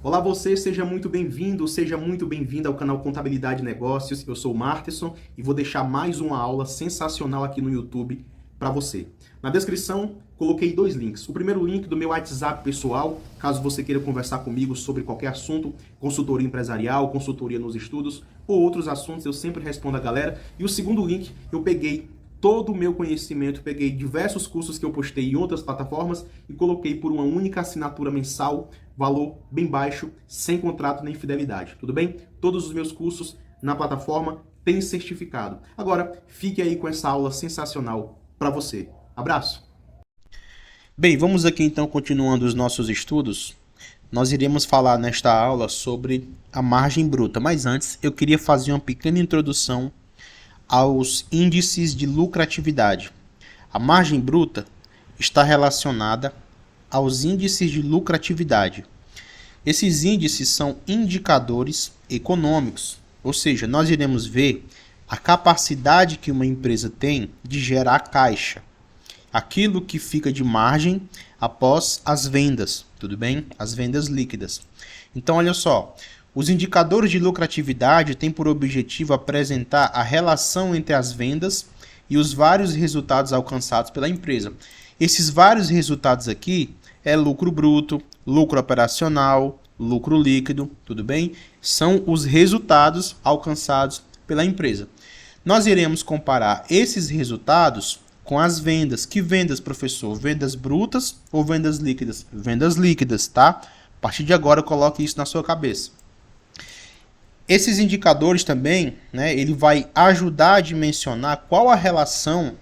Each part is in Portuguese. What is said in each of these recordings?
Olá você, seja muito bem-vindo, seja muito bem-vinda ao canal Contabilidade e Negócios. Eu sou o Marterson e vou deixar mais uma aula sensacional aqui no YouTube para você. Na descrição, coloquei dois links. O primeiro link do meu WhatsApp pessoal, caso você queira conversar comigo sobre qualquer assunto, consultoria empresarial, consultoria nos estudos ou outros assuntos, eu sempre respondo a galera. E o segundo link, eu peguei todo o meu conhecimento, peguei diversos cursos que eu postei em outras plataformas e coloquei por uma única assinatura mensal, valor bem baixo, sem contrato nem fidelidade, tudo bem? Todos os meus cursos na plataforma têm certificado. Agora, fique aí com essa aula sensacional para você. Abraço! Bem, vamos aqui então continuando os nossos estudos. Nós iremos falar nesta aula sobre a margem bruta, mas antes eu queria fazer uma pequena introdução aos índices de lucratividade. A margem bruta está relacionada aos índices de lucratividade. Esses índices são indicadores econômicos, ou seja, nós iremos ver a capacidade que uma empresa tem de gerar caixa, aquilo que fica de margem após as vendas, tudo bem? As vendas líquidas. Então, olha só, os indicadores de lucratividade têm por objetivo apresentar a relação entre as vendas e os vários resultados alcançados pela empresa. Esses vários resultados aqui é lucro bruto, lucro operacional, lucro líquido, tudo bem? São os resultados alcançados pela empresa. Nós iremos comparar esses resultados com as vendas. Que vendas, professor? Vendas brutas ou vendas líquidas? Vendas líquidas, tá? A partir de agora, coloque isso na sua cabeça. Esses indicadores também, ele vai ajudar a dimensionar qual a relação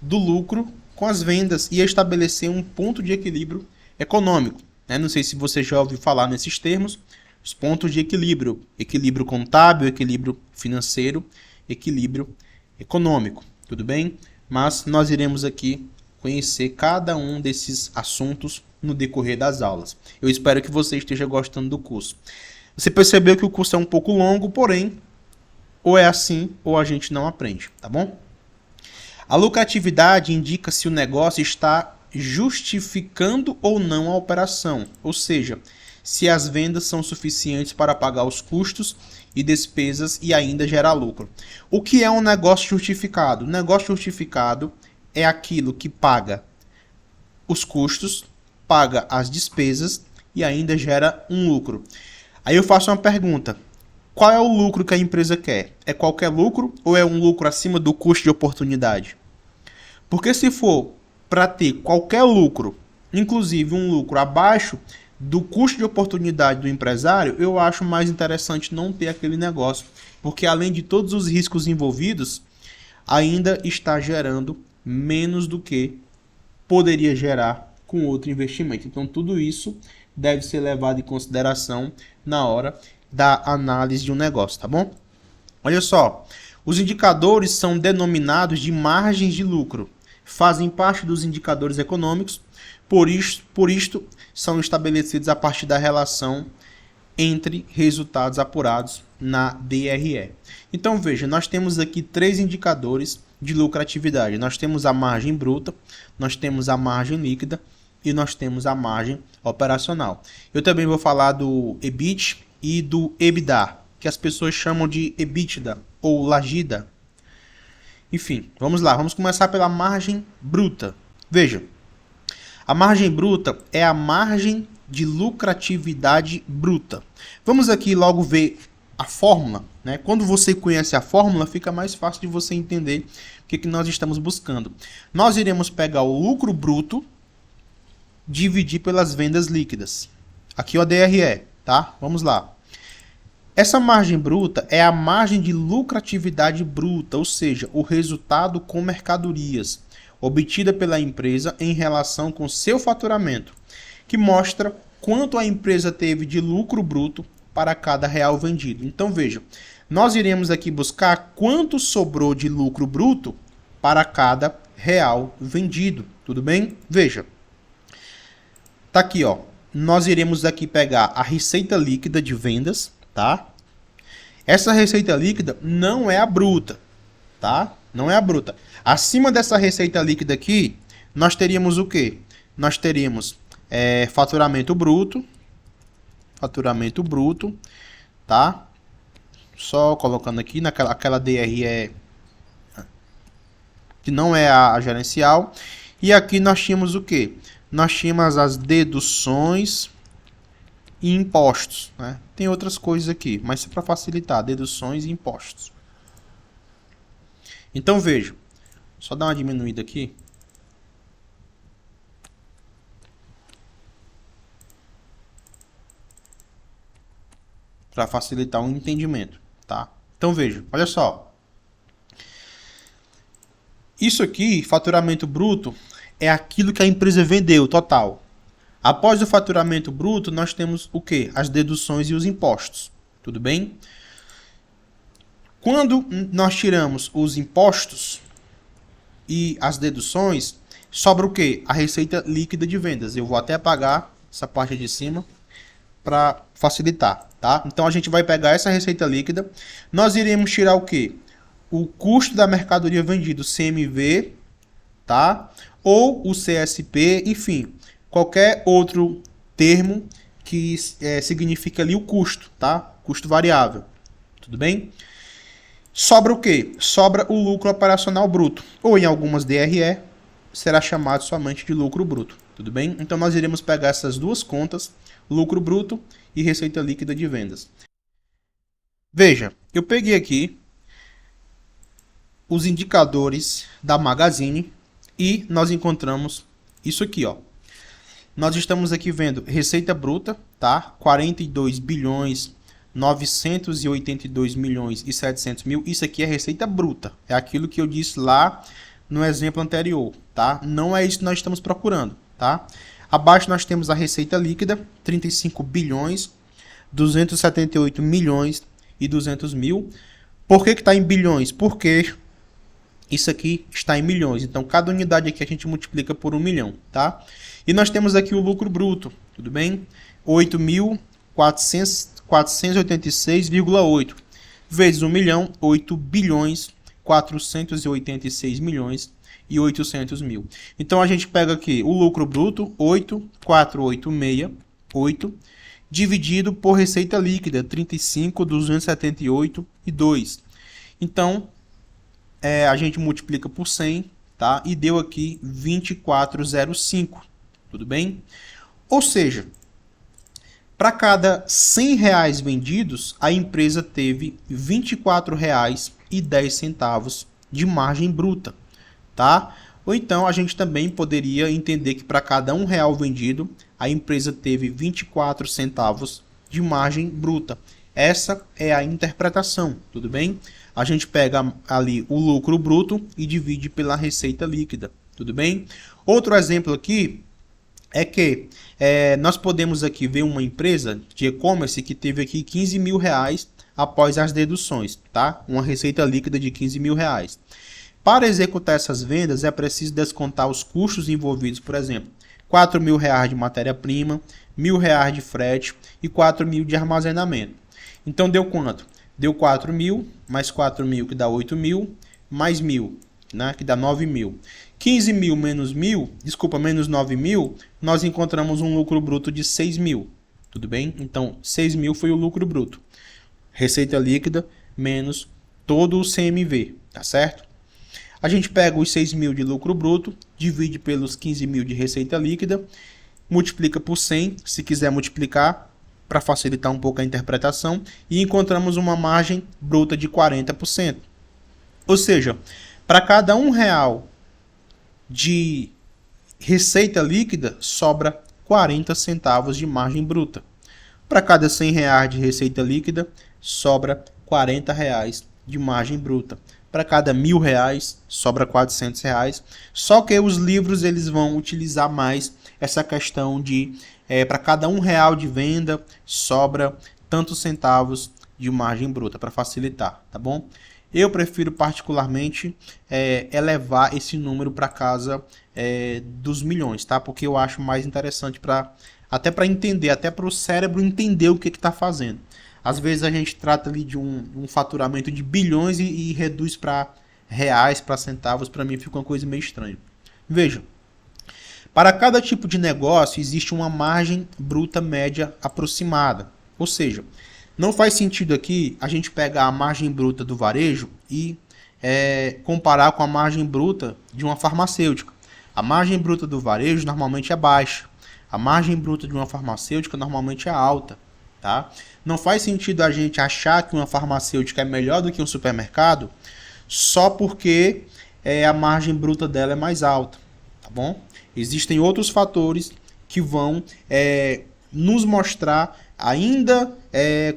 do lucro com as vendas e estabelecer um ponto de equilíbrio econômico. Não sei se você já ouviu falar nesses termos, os pontos de equilíbrio. Equilíbrio contábil, equilíbrio financeiro, equilíbrio econômico, tudo bem? Mas nós iremos aqui conhecer cada um desses assuntos no decorrer das aulas. Eu espero que você esteja gostando do curso. Você percebeu que o curso é um pouco longo, porém, ou é assim ou a gente não aprende, tá bom? A lucratividade indica se o negócio está justificando ou não a operação, ou seja, se as vendas são suficientes para pagar os custos e despesas e ainda gerar lucro. O que é um negócio justificado? O negócio justificado é aquilo que paga os custos, paga as despesas e ainda gera um lucro. Aí eu faço uma pergunta: qual é o lucro que a empresa quer? É qualquer lucro ou é um lucro acima do custo de oportunidade? Porque se for para ter qualquer lucro, inclusive um lucro abaixo do custo de oportunidade do empresário, eu acho mais interessante não ter aquele negócio, porque além de todos os riscos envolvidos, ainda está gerando menos do que poderia gerar com outro investimento. Então tudo isso deve ser levado em consideração na hora da análise de um negócio, tá bom? Olha só, os indicadores são denominados de margens de lucro, fazem parte dos indicadores econômicos, por isto são estabelecidos a partir da relação entre resultados apurados na DRE. Então veja, nós temos aqui três indicadores de lucratividade. Nós temos a margem bruta, nós temos a margem líquida e nós temos a margem operacional. Eu também vou falar do EBIT e do EBITDA, que as pessoas chamam de EBITDA ou LAGIDA. Enfim, vamos lá, vamos começar pela margem bruta. Veja, a margem bruta é a margem de lucratividade bruta. Vamos aqui logo ver a fórmula, Quando você conhece a fórmula, fica mais fácil de você entender o que nós estamos buscando. Nós iremos pegar o lucro bruto, dividir pelas vendas líquidas. Aqui o DRE, tá? Vamos lá. Essa margem bruta é a margem de lucratividade bruta, ou seja, o resultado com mercadorias obtida pela empresa em relação com seu faturamento, que mostra quanto a empresa teve de lucro bruto para cada real vendido. Então veja, nós iremos aqui buscar quanto sobrou de lucro bruto para cada real vendido, tudo bem? Veja, tá aqui, ó. Nós iremos aqui pegar a receita líquida de vendas, tá? Essa receita líquida não é a bruta, tá? Não é a bruta. Acima dessa receita líquida aqui, nós teríamos o quê? Nós teríamos faturamento bruto, faturamento bruto, tá? Só colocando aqui naquela DRE que não é a gerencial. E aqui nós tínhamos o quê? Nós tínhamos as deduções e impostos, né? Tem outras coisas aqui, mas é para facilitar, deduções e impostos. Então veja, só dar uma diminuída aqui. Para facilitar o entendimento, tá? Então veja, olha só. Isso aqui, faturamento bruto, é aquilo que a empresa vendeu, total. Após o faturamento bruto, nós temos o quê? As deduções e os impostos. Tudo bem? Quando nós tiramos os impostos e as deduções, sobra o quê? A receita líquida de vendas. Eu vou até apagar essa parte de cima para facilitar, tá? Então a gente vai pegar essa receita líquida, nós iremos tirar o quê? O custo da mercadoria vendida, CMV, tá? Ou o CSP, enfim, qualquer outro termo que significa ali o custo, tá? Custo variável, tudo bem? Sobra o quê? Sobra o lucro operacional bruto, ou em algumas DRE será chamado somente de lucro bruto, tudo bem? Então nós iremos pegar essas duas contas, lucro bruto e receita líquida de vendas. Veja, eu peguei aqui os indicadores da Magazine e nós encontramos isso aqui, ó. Nós estamos aqui vendo receita bruta, tá? 42 bilhões 982 milhões e 700 mil. Isso aqui é receita bruta. É aquilo que eu disse lá no exemplo anterior, tá? Não é isso que nós estamos procurando, tá? Abaixo nós temos a receita líquida, 35 bilhões 278 milhões e 200 mil. Por que está em bilhões? Porque isso aqui está em milhões. Então, cada unidade aqui a gente multiplica por 1 milhão, tá? E nós temos aqui o lucro bruto, tudo bem? 8.486,8 vezes 1 milhão, 8 bilhões 486 milhões e 800 mil. Então, a gente pega aqui o lucro bruto, 8.486,8, dividido por receita líquida, 35.278,2. Então, a gente multiplica por 100, tá? E deu aqui 24,05, tudo bem? Ou seja, para cada 100 reais vendidos, a empresa teve R$ 24,10 de margem bruta, tá? Ou então a gente também poderia entender que para cada R$1 vendido, a empresa teve 24 centavos de margem bruta. Essa é a interpretação, tudo bem? A gente pega ali o lucro bruto e divide pela receita líquida, tudo bem? Outro exemplo aqui é que nós podemos aqui ver uma empresa de e-commerce que teve aqui 15 mil reais após as deduções, tá? Uma receita líquida de 15 mil reais. Para executar essas vendas é preciso descontar os custos envolvidos, por exemplo, 4 mil reais de matéria-prima, R$1.000 de frete e 4 mil de armazenamento. Então deu quanto? Deu 4 mil, mais 4 mil que dá 8 mil, mais 1.000, né, que dá 9 mil. 15 mil menos 9 mil, nós encontramos um lucro bruto de 6 mil. Tudo bem? Então 6 mil foi o lucro bruto. Receita líquida menos todo o CMV, tá certo? A gente pega os 6 mil de lucro bruto, divide pelos 15 mil de receita líquida, multiplica por 100, se quiser multiplicar, para facilitar um pouco a interpretação, e encontramos uma margem bruta de 40%. Ou seja, para cada R$1 de receita líquida, sobra 40 centavos de margem bruta. Para cada R$100 de receita líquida, sobra R$40 de margem bruta. Para cada R$1.000, sobra R$400. Só que os livros eles vão utilizar mais essa questão de para cada R$1 de venda, sobra tantos centavos de margem bruta, para facilitar, tá bom? Eu prefiro particularmente elevar esse número para casa dos milhões, tá? Porque eu acho mais interessante até para entender, até para o cérebro entender o que está fazendo. Às vezes a gente trata ali de um faturamento de bilhões e reduz para reais, para centavos. Para mim fica uma coisa meio estranha. Veja, Para cada tipo de negócio existe uma margem bruta média aproximada. Ou seja, não faz sentido aqui a gente pegar a margem bruta do varejo e comparar com a margem bruta de uma farmacêutica. A margem bruta do varejo normalmente é baixa. A margem bruta de uma farmacêutica normalmente é alta. Tá? Não faz sentido a gente achar que uma farmacêutica é melhor do que um supermercado só porque a margem bruta dela é mais alta. Tá bom? Existem outros fatores que vão nos mostrar ainda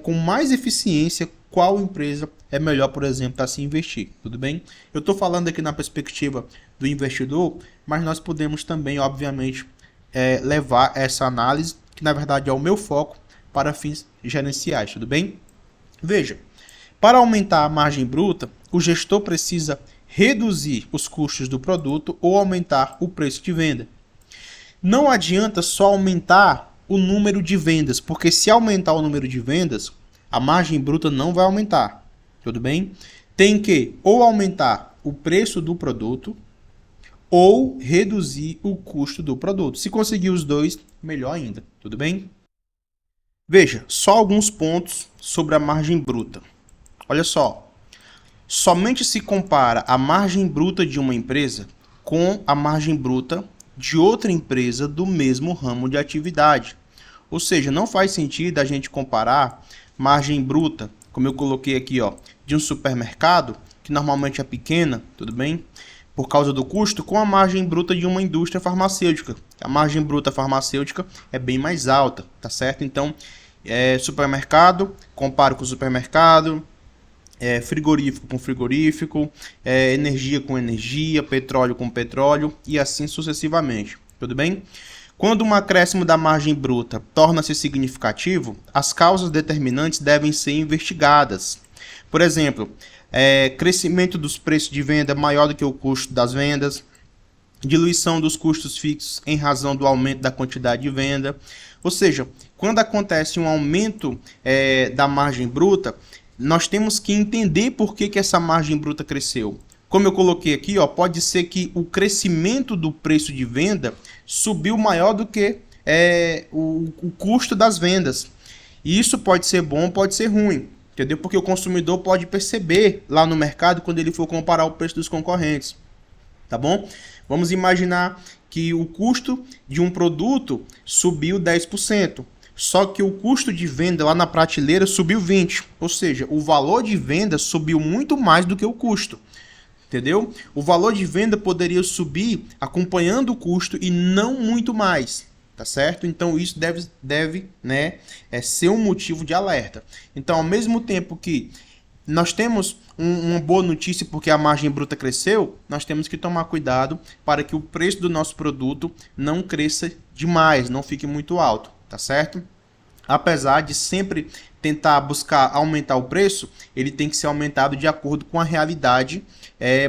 com mais eficiência qual empresa é melhor, por exemplo, para se investir. Tudo bem? Eu estou falando aqui na perspectiva do investidor, mas nós podemos também, obviamente, levar essa análise, que na verdade é o meu foco, para fins gerenciais. Tudo bem? Veja, para aumentar a margem bruta, o gestor precisa reduzir os custos do produto ou aumentar o preço de venda. Não adianta só aumentar o número de vendas, porque se aumentar o número de vendas, a margem bruta não vai aumentar. Tudo bem? Tem que ou aumentar o preço do produto ou reduzir o custo do produto. Se conseguir os dois, melhor ainda. Tudo bem? Veja, só alguns pontos sobre a margem bruta. Olha só. Somente se compara a margem bruta de uma empresa com a margem bruta de outra empresa do mesmo ramo de atividade. Ou seja, não faz sentido a gente comparar margem bruta, como eu coloquei aqui, ó, de um supermercado, que normalmente é pequena, tudo bem? Por causa do custo, com a margem bruta de uma indústria farmacêutica. A margem bruta farmacêutica é bem mais alta, tá certo? Então, supermercado, comparo com supermercado, frigorífico com frigorífico, energia com energia, petróleo com petróleo e assim sucessivamente. Tudo bem? Quando um acréscimo da margem bruta torna-se significativo, as causas determinantes devem ser investigadas. Por exemplo, crescimento dos preços de venda maior do que o custo das vendas, diluição dos custos fixos em razão do aumento da quantidade de venda. Ou seja, quando acontece um aumento da margem bruta, nós temos que entender por que essa margem bruta cresceu. Como eu coloquei aqui, ó, pode ser que o crescimento do preço de venda subiu maior do que o custo das vendas. E isso pode ser bom, pode ser ruim, entendeu? Porque o consumidor pode perceber lá no mercado quando ele for comparar o preço dos concorrentes. Tá bom? Vamos imaginar que o custo de um produto subiu 10%. Só que o custo de venda lá na prateleira subiu 20%. Ou seja, o valor de venda subiu muito mais do que o custo. Entendeu? O valor de venda poderia subir acompanhando o custo e não muito mais. Tá certo? Então isso deve ser um motivo de alerta. Então, ao mesmo tempo que nós temos uma boa notícia porque a margem bruta cresceu, nós temos que tomar cuidado para que o preço do nosso produto não cresça demais, não fique muito alto, tá certo? Apesar de sempre tentar buscar aumentar o preço, ele tem que ser aumentado de acordo com a realidade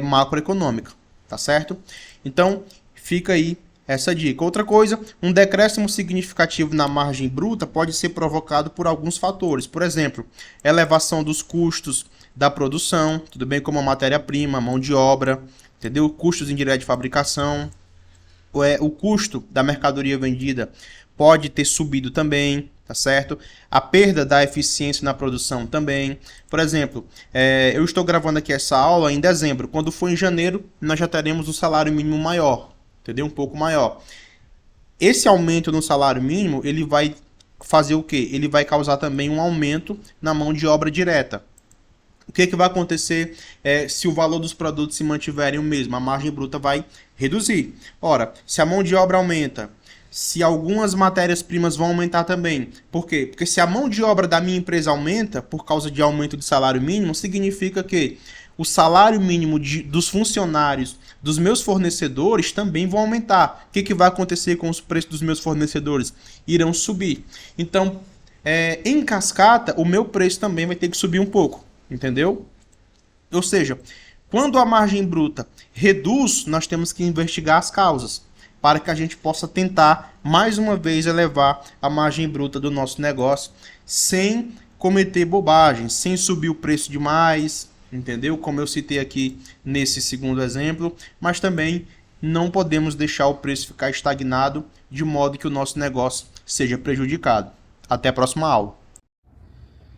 macroeconômica, tá certo? Então, fica aí essa dica. Outra coisa, um decréscimo significativo na margem bruta pode ser provocado por alguns fatores. Por exemplo, elevação dos custos da produção, tudo bem, como a matéria-prima, mão de obra, entendeu? Custos indiretos de fabricação. O custo da mercadoria vendida pode ter subido também, tá certo? A perda da eficiência na produção também. Por exemplo, eu estou gravando aqui essa aula em dezembro. Quando for em janeiro, nós já teremos um salário mínimo maior. Entendeu? Um pouco maior. Esse aumento no salário mínimo, ele vai fazer o quê? Ele vai causar também um aumento na mão de obra direta. O que vai acontecer se o valor dos produtos se mantiverem o mesmo? A margem bruta vai reduzir. Ora, se a mão de obra aumenta, se algumas matérias-primas vão aumentar também. Por quê? Porque se a mão de obra da minha empresa aumenta por causa de aumento de salário mínimo, significa que o salário mínimo dos funcionários dos meus fornecedores também vão aumentar. O que vai acontecer com os preços dos meus fornecedores? Irão subir. Então, em cascata, o meu preço também vai ter que subir um pouco. Entendeu? Ou seja, quando a margem bruta reduz, nós temos que investigar as causas para que a gente possa tentar, mais uma vez, elevar a margem bruta do nosso negócio sem cometer bobagem, sem subir o preço demais, entendeu? Como eu citei aqui nesse segundo exemplo, mas também não podemos deixar o preço ficar estagnado de modo que o nosso negócio seja prejudicado. Até a próxima aula.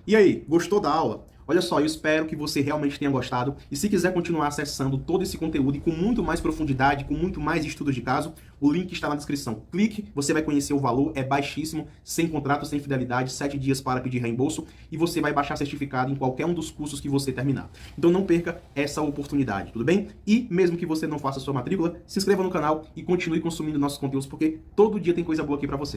E aí, gostou da aula? Olha só, eu espero que você realmente tenha gostado. E se quiser continuar acessando todo esse conteúdo e com muito mais profundidade, com muito mais estudos de caso, o link está na descrição. Clique, você vai conhecer o valor, é baixíssimo, sem contrato, sem fidelidade, 7 dias para pedir reembolso e você vai baixar certificado em qualquer um dos cursos que você terminar. Então não perca essa oportunidade, tudo bem? E mesmo que você não faça sua matrícula, se inscreva no canal e continue consumindo nossos conteúdos, porque todo dia tem coisa boa aqui para você.